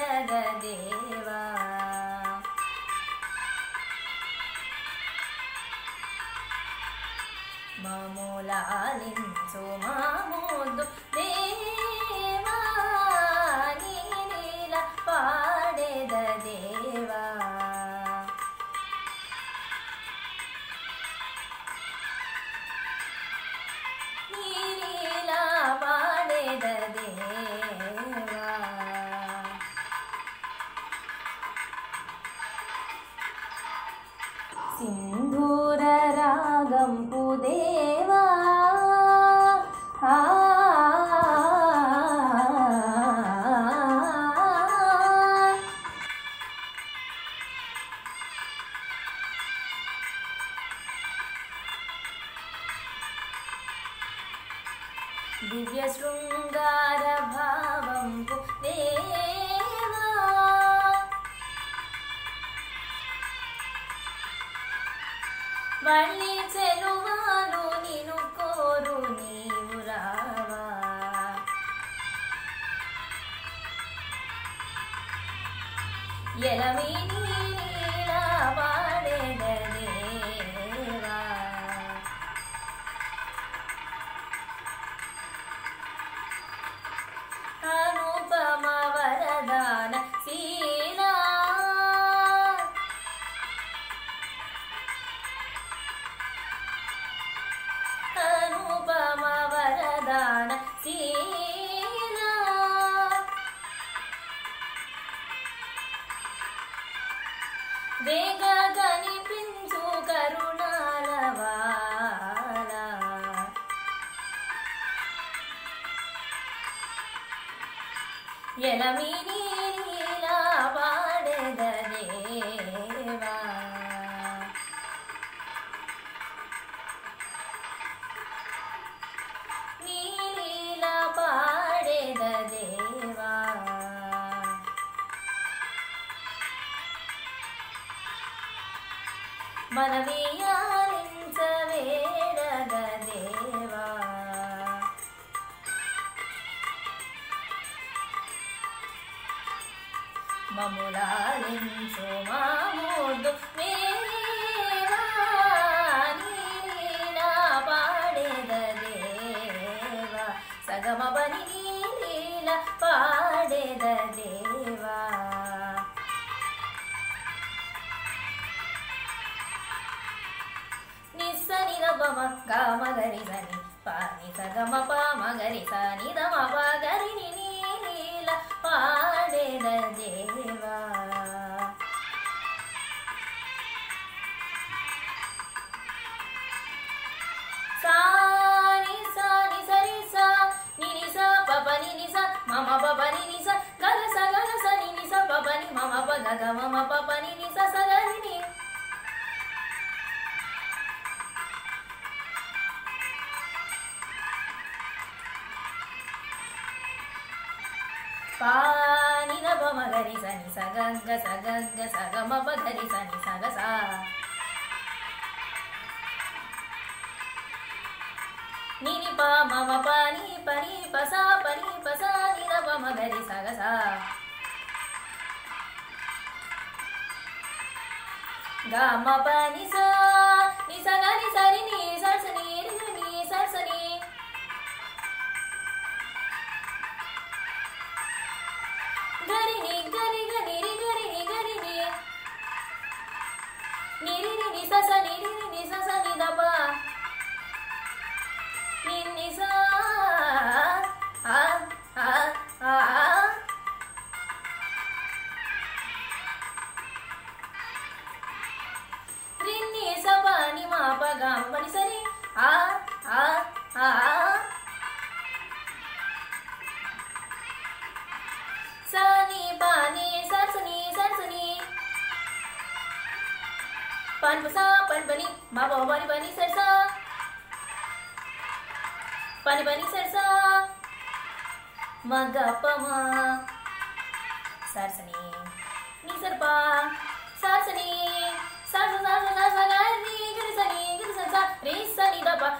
మనవియాలించవేడగదేవా మములాలించు మాముద్దు దేవా నీల పాడెద దేవా నీల పాడెద దేవా సింధూర రాగంపు దేవా దివ్య శృంగార భావంపు దేవా వళ్ళి చెలువాలు నిను కోరు నీవు రావా ఎలమి నీలా పాడెద దేవా అనుపమ వరదాన శీలా అనుపమ వరదాన శీలా వేగ కనిపించు కరుణాల వాలా ఎలమి నీలా పాడెద దేవా నీలా పాడెద దేవా మనవియాలించవేడగదేవా మములాలించు మాముద్దు దేవా నీలా పాడెద దేవా సగమ బని నీల పాడెద దేవా నిస్సని రబమ గామగరి సని పాని సగమ పామగరి సని దమ పగరి నీల పాడెద దేవా సాని సాని సరి సా నిని సా పపని ని సా మమ పపని ని సా గర స నిని సా పపని మమ పగ గ మమ పపని ని సా సగరి ని పాని న పమ గరి సని సగగ సగమ పగరి సని సగ సా నిని పా మమ పని పని పసా ని న పమ గరి సగ సా గమ పని సా ని సగ ని సరి ని సర్సని ని సర్సని గరి ని గరి గరి రి గరి ని నిరి ని సస నిరి ని సస ని దప ని సా ఆ ఆ ఆ రిన్ని సప ని మా ప గమ పని సరి ఆ ఆ ఆ సని పాని సర్సని సర్సని pan pasa pan bani ma ba bani bani sarsa pani bani sarsa maga pama sarsani ni sarpa sarsani sarsa sarsa sarsa gari gari sani re sani da pa